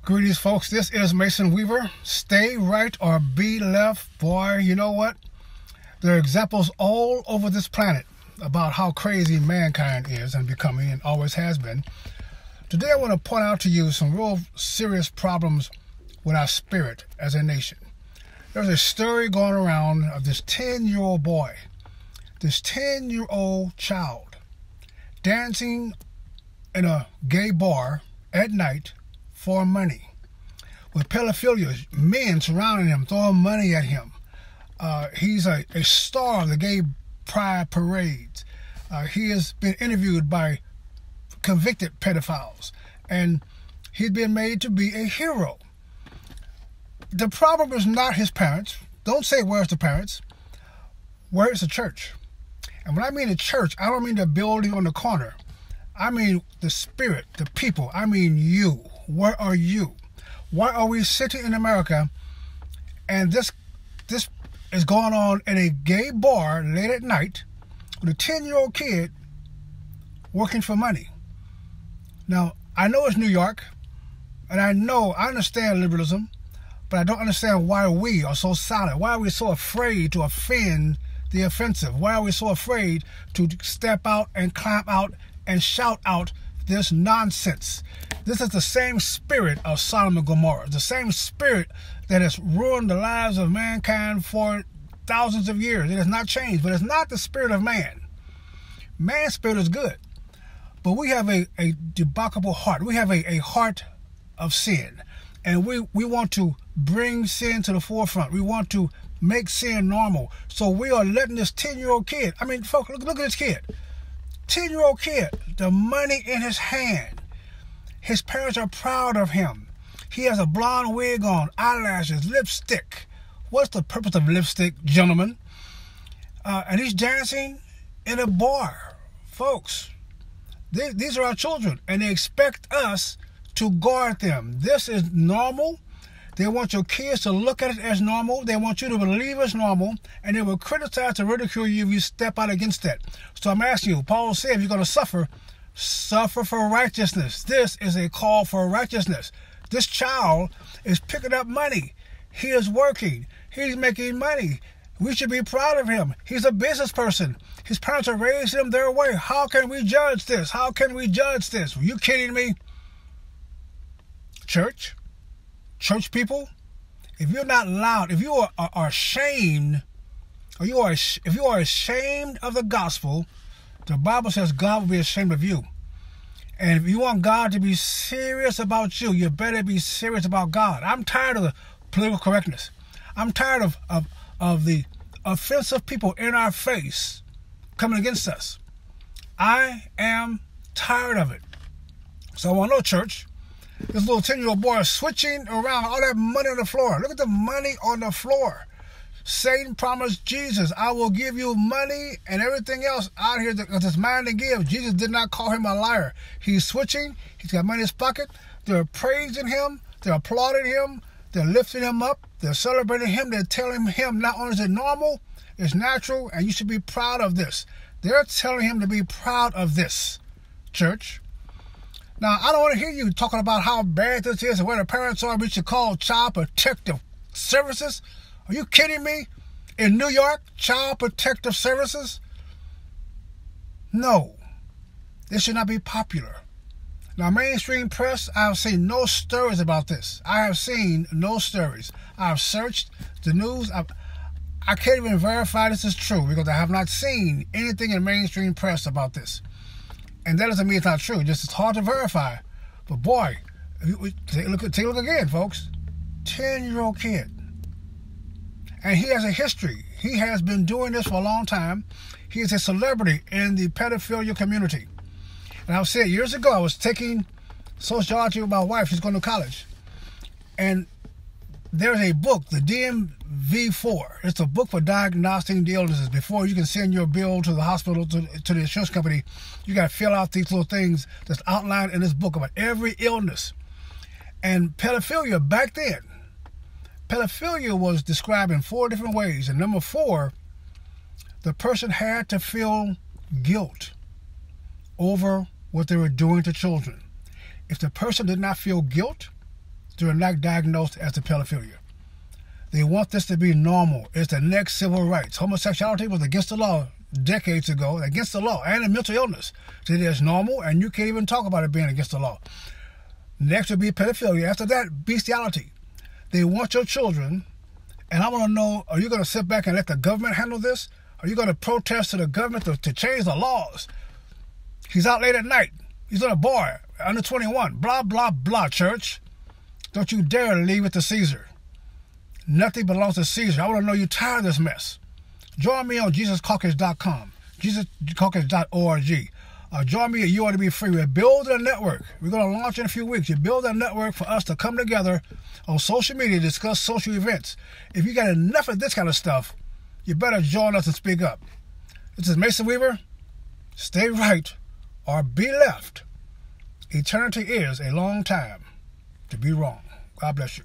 Greetings, folks. This is Mason Weaver. Stay right or be left. Boy, you know what? There are examples all over this planet about how crazy mankind is and becoming and always has been. Today I want to point out to you some real serious problems with our spirit as a nation. There's a story going around of this 10-year-old boy, this 10-year-old child, dancing in a gay bar at night for money, with pedophilia, men surrounding him, throwing money at him. He's a star of the gay pride parades. He has been interviewed by convicted pedophiles, and he's been made to be a hero. The problem is not his parents. Don't say where's the parents. Where is the church? And when I mean the church, I don't mean the building on the corner. I mean the spirit, the people. I mean you. Where are you? Why are we sitting in America and this is going on in a gay bar late at night with a 10-year-old kid working for money? Now, I know it's New York, and I understand liberalism, but I don't understand why we are so silent. Why are we so afraid to offend the offensive? Why are we so afraid to step out and climb out and shout out this nonsense? This is the same spirit of Sodom and Gomorrah, the same spirit that has ruined the lives of mankind for thousands of years. It has not changed, but it's not the spirit of man. Man's spirit is good, but we have a debauchable heart. We have a heart of sin, and we want to bring sin to the forefront. We want to make sin normal. So we are letting this 10-year-old kid, I mean, folks, look at this kid. 10-year-old kid, the money in his hand. His parents are proud of him. He has a blonde wig on, eyelashes, lipstick. What's the purpose of lipstick, gentlemen? And he's dancing in a bar. Folks, these are our children, and they expect us to guard them. This is normal. They want your kids to look at it as normal. They want you to believe it's normal, and they will criticize and ridicule you if you step out against that. So I'm asking you, Paul said, if you're going to suffer for righteousness. This is a call for righteousness. This child is picking up money. He is working. He's making money. We should be proud of him. He's a business person. His parents are raising him their way. How can we judge this? How can we judge this? Are you kidding me? Church people, if you're not loud, if you are ashamed, or if you are ashamed of the gospel, the Bible says God will be ashamed of you. And if you want God to be serious about you, you better be serious about God. I'm tired of the political correctness. I'm tired of the offensive people in our face coming against us. I am tired of it. So I want to know, church, this little 10-year-old boy is switching around all that money on the floor. Look at the money on the floor. Satan promised Jesus, I will give you money and everything else out here because it's mine to give. Jesus did not call him a liar. He's switching. He's got money in his pocket. They're praising him. They're applauding him. They're lifting him up. They're celebrating him. They're telling him not only is it normal, it's natural, and you should be proud of this. They're telling him to be proud of this, church. Now, I don't want to hear you talking about how bad this is and where the parents are. We should call Child Protective Services. Are you kidding me? In New York, Child Protective Services? No. This should not be popular. Now, mainstream press, I have seen no stories about this. I have seen no stories. I have searched the news. I can't even verify this is true because I have not seen anything in mainstream press about this. And that doesn't mean it's not true. It's hard to verify. But boy, take a look again, folks. 10-year-old kid. And he has a history. He has been doing this for a long time. He is a celebrity in the pedophilia community. And I've said years ago, I was taking sociology with my wife. She's going to college. And there's a book, the DMV-4. It's a book for diagnosing the illnesses. Before you can send your bill to the hospital, to the insurance company, you got to fill out these little things that's outlined in this book about every illness. And pedophilia, back then, pedophilia was described in 4 different ways. And number 4, the person had to feel guilt over what they were doing to children. If the person did not feel guilt, They're not diagnosed as a pedophilia. They want this to be normal. It's the next civil rights. Homosexuality was against the law decades ago, against the law, and a mental illness. So it is normal, and you can't even talk about it being against the law. Next would be pedophilia. After that, bestiality. They want your children, and I want to know, are you going to sit back and let the government handle this? Are you going to protest to the government to change the laws? He's out late at night. He's on a bar, under 21. Blah, blah, blah, church. Don't you dare leave it to Caesar. Nothing belongs to Caesar. I want to know you're tired of this mess. Join me on JesusCaucus.com, JesusCaucus.org. Join me at You Ought to Be Free. We're building a network. We're going to launch in a few weeks. You build a network for us to come together on social media to discuss social events. If you got enough of this kind of stuff, you better join us and speak up. This is Mason Weaver. Stay right or be left. Eternity is a long time to be wrong. God bless you.